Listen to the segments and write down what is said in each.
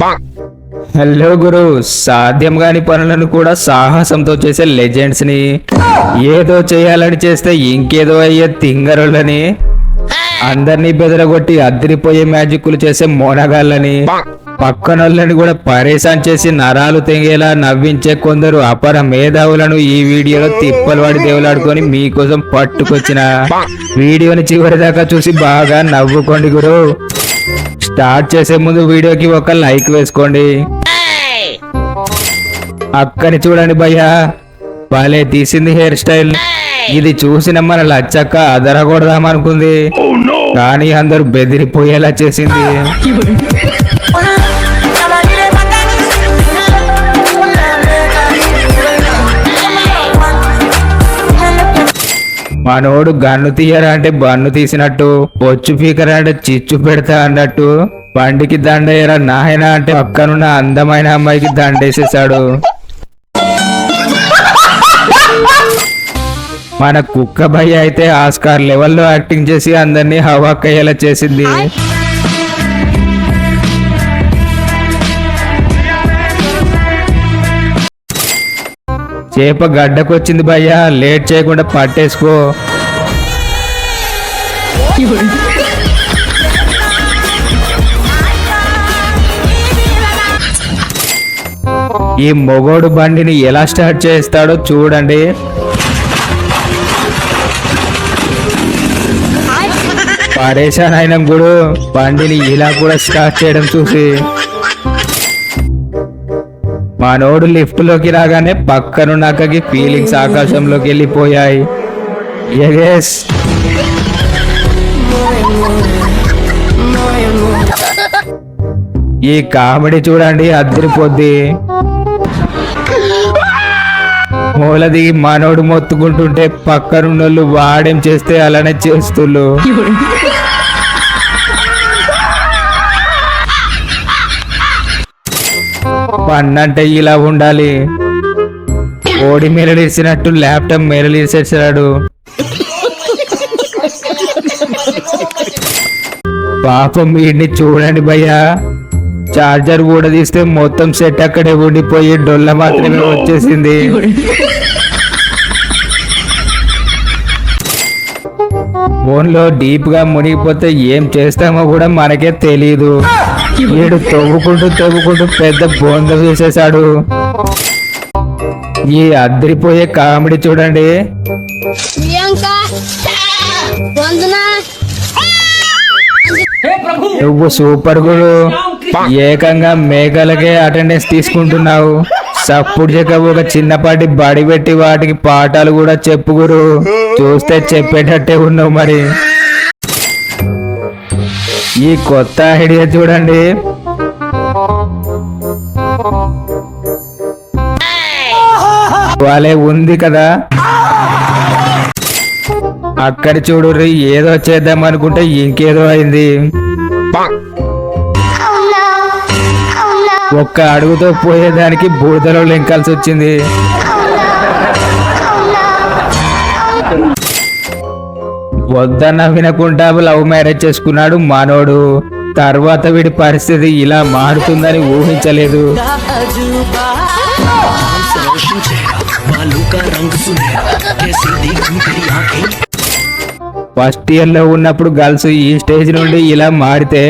Hello గురు, సాధ్యం కాని పనులను కూడా సాహసంతో చేసే లెజెండ్స్ ని, ఏదో చేయాలని చేస్తే ఇంకేదో అయ్యే తింగరులని, అందరినీ బెదరగొట్టి అద్దరిపోయే మ్యాజిక్లు చేసే మోనగాళ్ళని, పక్కనోళ్ళని కూడా పరేషాన్ చేసి నరాలు తెంగేలా నవ్వించే కొందరు అపర మేధావులను ఈ వీడియోలో తిప్పలు వాడి దేవులాడుకొని మీకోసం పట్టుకొచ్చిన. వీడియోని చివరి దాకా చూసి బాగా నవ్వుకోండి గురు. స్టార్ట్ చేసే ముందు వీడియోకి ఒక లైక్ వేసుకోండి. అక్కని చూడండి భయ్యా, భలే తీసింది హెయిర్ స్టైల్. ఇది చూసిన మన లచ్చక్క అదరగొడదామనుకుంది, కానీ అందరూ బెదిరిపోయేలా చేసింది. మనోడు గన్ను తీయరా అంటే బన్ను తీసినట్టు, బొచ్చు పీకరా అంటే చిచ్చు పెడతా అన్నట్టు, బండికి దండయ్యరా నాయన అంటే పక్కనున్న అందమైన అమ్మాయికి దండేసేసాడు. మన కుక్క భయ్య అయితే ఆస్కార్ లెవెల్లో యాక్టింగ్ చేసి అందరినీ హవాక్కయ్యేలా చేసింది. చేప గడ్డకొచ్చింది భయ్యా, లేట్ చేయకుండా పట్టేసుకో. ఈ మొగోడు బండిని ఎలా స్టార్ట్ చేస్తాడో చూడండి. పరేషాన్ అయిన గుడు బండిని ఇలా కూడా స్టార్ట్ చేయడం చూసి. మనోడు లిఫ్ట్ లోకి రాగానే పక్కనున్న అక్కకి ఫీలింగ్స్ ఆకాశంలోకి వెళ్ళిపోయాయి. ఎస్, ఈ కామెడీ చూడండి, అద్దరిపోద్ది. మూల దిగి మనోడు మొత్తుకుంటుంటే పక్కనున్నోళ్ళు వాడేం చేస్తే అలానే చేస్తుళ్ళు. పన్నంటే ఇలా ఉండాలి. ఓడి మెరలిసినట్టు ల్యాప్టాప్ మెరలిసేసాడు. పాపం వీడిని చూడండి భయ్యా, చార్జర్ కూడా తీస్తే మొత్తం సెట్ అక్కడే ఉండిపోయి డొల్ల మాత్రమే వచ్చేసింది. ఫోన్లో డీప్ గా మునిగిపోతే ఏం చేస్తామో కూడా మనకే తెలీదు. వీడు తవ్వుకుంటూ పెద్ద బోంద వేసేసాడు. ఈ అద్దరిపోయే కామెడీ చూడండి. నువ్వు సూపర్ గురు, ఏకంగా మేఘలకే అటెండెన్స్ తీసుకుంటున్నావు. సప్పుడు చెక్క ఒక చిన్నపాటి బడి పెట్టి వాటికి పాఠాలు కూడా చెప్పు గురు. చూస్తే చెప్పేటట్టే ఉన్నావు మరి. ఈ కొత్త ఐడియా చూడండి. వాళ్ళే ఉంది కదా. అక్కడ చూడు, ఏదో చేద్దాం అనుకుంటే ఇంకేదో అయింది. ఒక్క అడుగుతో పోయేదానికి బూడిదలో లెంకాల్సి వచ్చింది. వద్దన్న వినకుండా లవ్ మ్యారేజ్ చేసుకున్నాడు మనోడు. తర్వాత వీడి పరిస్థితి ఇలా మారుతుందని ఊహించలేదు. ఫస్ట్ ఇయర్ లో ఉన్నప్పుడు గర్ల్స్ ఈ స్టేజ్ నుండి ఇలా మారితే,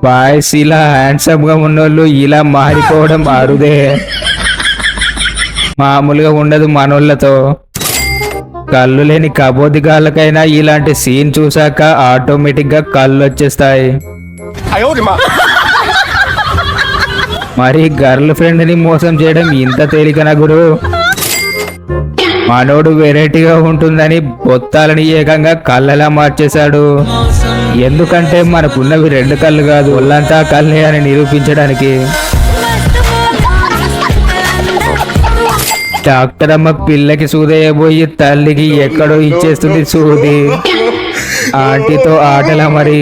బాయ్స్ ఇలా హ్యాండ్సమ్ గా ఉన్నోళ్ళు ఇలా మారిపోవడం అరుదే. మామూలుగా ఉండదు మనోళ్ళతో. కళ్ళు లేని కబోదిగాళ్ళకైనా ఇలాంటి సీన్ చూసాక ఆటోమేటిక్ గా కళ్ళు వచ్చేస్తాయి. మరి గర్ల్ ఫ్రెండ్ ని మోసం చేయడం ఇంత తేలికనా గురు? మనోడు వెరైటీగా ఉంటుందని బొత్తాలని ఏకంగా కళ్ళలా మార్చేశాడు. ఎందుకంటే మనకున్నవి 2 కళ్ళు కాదు, ఒళ్ళంతా కళ్ళే అని నిరూపించడానికి. డాక్టర్ అమ్మ పిల్లకి సూదేయబోయి తల్లికి ఎక్కడో ఇచ్చేస్తుంది సూది. ఆంటీతో ఆటలా మరి.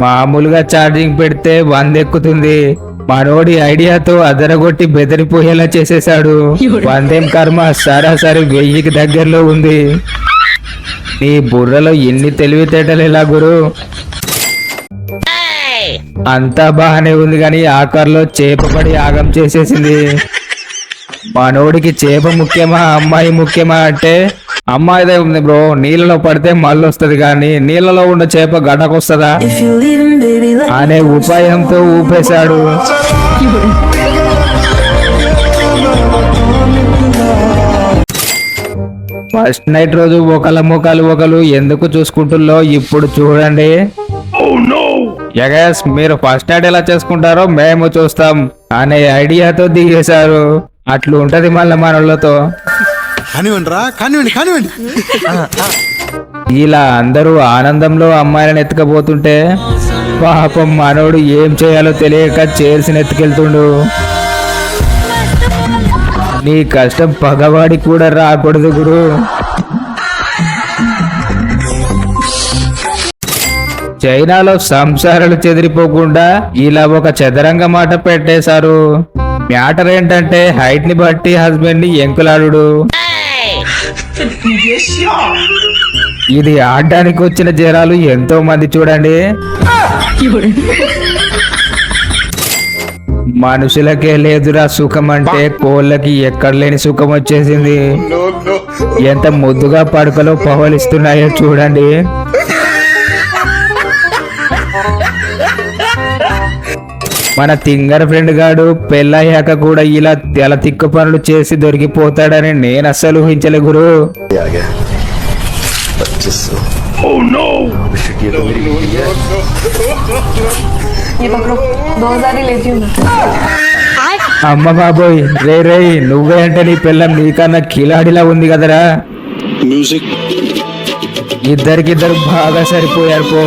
మామూలుగా ఛార్జింగ్ పెడితే 100 ఎక్కుతుంది. మనోడి ఐడియాతో అదరగొట్టి బెదిరిపోయేలా చేసేశాడు. 100 కర్మ సరాసరి 1000కి దగ్గరలో ఉంది. నీ బుర్రలో ఎన్ని తెలివితేటలు ఎలా గురు? అంతా బాగానే ఉంది కానీ ఆకారులో చేప పడి ఆగం చేసేసింది. మనోడికి చేప ముఖ్యమా అమ్మాయి ముఖ్యమా అంటే అమ్మాయిదే ఉంది బ్రో, నీళ్ళలో పడితే మళ్ళీ వస్తుంది కానీ నీళ్ళలో ఉన్న చేప గడ్డకొస్తుందా అనే ఉపాయంతో ఊపేశాడు. ఫస్ట్ నైట్ రోజు ఒకళ్ళ ముఖాలు ఒకరు ఎందుకు చూసుకుంటుల్లో ఇప్పుడు చూడండి. ఎగస్ మీరు ఫస్ట్ నైట్ ఎలా చేసుకుంటారో మేము చూస్తాం అనే ఐడియాతో దిగేశారు. అట్లు ఉంటది మళ్ళీ మనోళ్ళతో. ఇలా అందరూ ఆనందంలో అమ్మాయిలను ఎత్తుకపోతుంటే పాపం మనోడు ఏం చేయాలో తెలియక చైర్స్ని ఎత్తుకెళ్తుండు. నీ కష్టం పగవాడి కూడా రాకూడదు గురు. చైనాలో సంసారాలు చెదిరిపోకుండా ఇలా ఒక చదరంగ మాట పెట్టేశారు. మ్యాటర్ ఏంటంటే హైట్ ని బట్టి హస్బెండ్ ని ఎంకులాడు. ఇది ఆడడానికి వచ్చిన జనాలు ఎంతో మంది చూడండి. మనుషులకే లేదురా సుఖం అంటే కోళ్ళకి ఎక్కడ లేని సుఖం వచ్చేసింది. ఎంత ముద్దుగా పడకలో పవలిస్తున్నాయో చూడండి. మన తింగర్ ఫ్రెండ్ గాడు పెళ్ళయ్యాక కూడా ఇలా తెల తిక్కు పనులు చేసి దొరికిపోతాడని నేను అస్సలు ఊహించలే గురు. అమ్మ బాబోయ్, రే రే నువ్వే అంటే నీ పిల్లం నీకన్నా కిలాడిలా ఉంది కదరా. ఇద్దరికిద్దరు బాగా సరిపోయారు పో.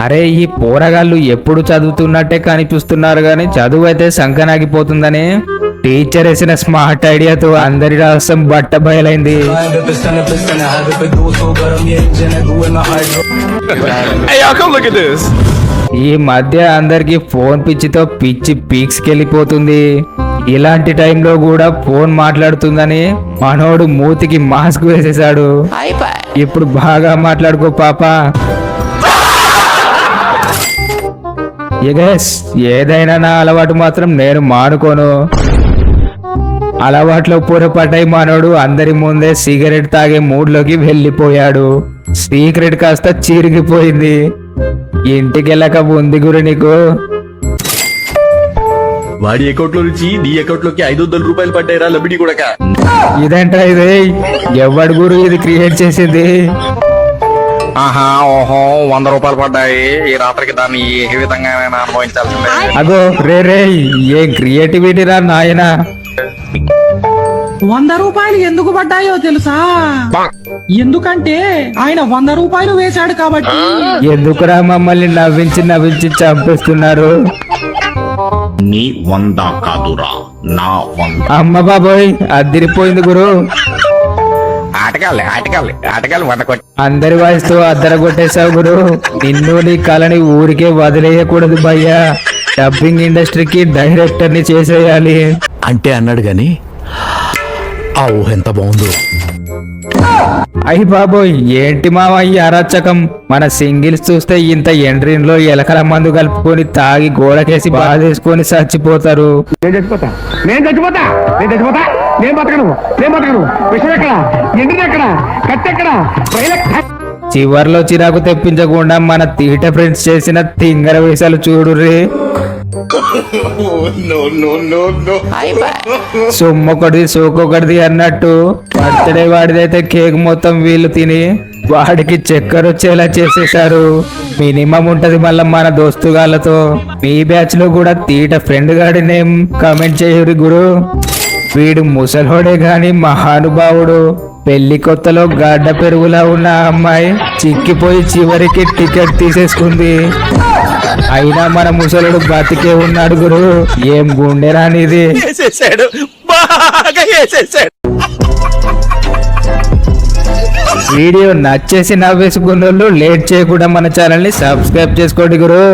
అరే ఈ పోరగాళ్ళు ఎప్పుడు చదువుతున్నట్టే కనిపిస్తున్నారు గాని చదువు అయితే సంకనాగిపోతుందని టీచర్ వేసిన స్మార్ట్ ఐడియాతో అందరి రాష్ట్రం బట్ట బయలైంది. ఈ మధ్య అందరికి ఫోన్ పిచ్చితో పిచ్చి పీక్స్కి వెళ్ళిపోతుంది. ఇలాంటి టైంలో కూడా ఫోన్ మాట్లాడుతుందని మనోడు మూతికి మాస్క్ వేసేశాడు. ఇప్పుడు బాగా మాట్లాడుకో పాపా. ఎగస్ ఏదైనా నా అలవాటు మాత్రం నేను మానుకోను. అలవాట్లో పొరపాటై మనోడు అందరి ముందే సిగరెట్ తాగే మూడ్లోకి వెళ్ళిపోయాడు. సీక్రెట్ కాస్త చిరిగిపోయింది. ఇంటికెళ్ళక ఉంది గురు నీకు. వాడి అకౌంట్ లో నుంచి నీ అకౌంట్ లోకి 500 రూపాయలు పడ్డాయిరా లబిడి కూడా. ఇదేంటా ఇది? ఎవడు గురు ఇది క్రియేట్ చేసింది? ఆహా ఓహో 100 రూపాయలు పడ్డాయి. ఈ రాత్రికి దాన్ని ఏ విధంగా అనుభవించాల్సిందే. అగో రే రే ఏ క్రియేటివిటీ రా నాయనా. 100 రూపాయలు ఎందుకు పడ్డాయో తెలుసా? ఎందుకంటే ఆయన 100 రూపాయలు వేశాడు కాబట్టి. ఎందుకురా మమ్మల్ని నవ్వించి నవ్వించి చంపేస్తున్నారు? నీ 100 కాదురా నా 100. అమ్మ బాబోయ్ అదిరిపోయింది గురు. ఆటగాళ్ళు 100 కొట్టి అందరి వాయిస్తో అద్దర కొట్టేశావు గురు. నిన్ను నీ కళని ఊరికే వదిలేయకూడదు భయ్యా. డబ్బింగ్ ఇండస్ట్రీకి డైరెక్టర్ ని చేసేయాలి అంటే అన్నాడు గాని ఆ ఊహ ఎంత బాగుందో. అయ్యి బాబోయ్ ఏంటి మావా ఈ అరాచకం. మన సింగిల్స్ చూస్తే ఇంత ఎండ్రీన్ లో ఎలకల మందు కలుపుకొని తాగి గోడకేసి బాధేసుకొని చచ్చిపోతారు. చివర్లో చిరాకు తెప్పించకుండా మన తీట ఫ్రెండ్స్ చేసిన తింగర వేషాలు చూడుర్రి. సొమ్మొకటిది సోకొకటిది అన్నట్టు బర్త్డే వాడిదైతే కేక్ మొత్తం వీళ్ళు తిని వాడికి చక్కెర వచ్చేలా చేసేశారు. మినిమం ఉంటది మళ్ళా మన దోస్తుగాళ్ళతో. మీ బ్యాచ్ లో కూడా తీట ఫ్రెండ్ గాడి నేమ్ కామెంట్ చేయరు గురు. వీడు ముసలోడే గాని మహానుభావుడు. పెళ్లి కొత్తలో గడ్డ పెరుగులా ఉన్న అమ్మాయి చిక్కిపోయి చివరికి టికెట్ తీసేసుకుంది. అయినా మన ముసలుడు బతికే ఉన్నాడు గురు. ఏం గుండెరానిది. వీడియో నచ్చేసి నవ్వేసుకున్న వాళ్ళు లేట్ చేయకుండా మన ఛానల్ ని సబ్స్క్రైబ్ చేసుకోండి గురు.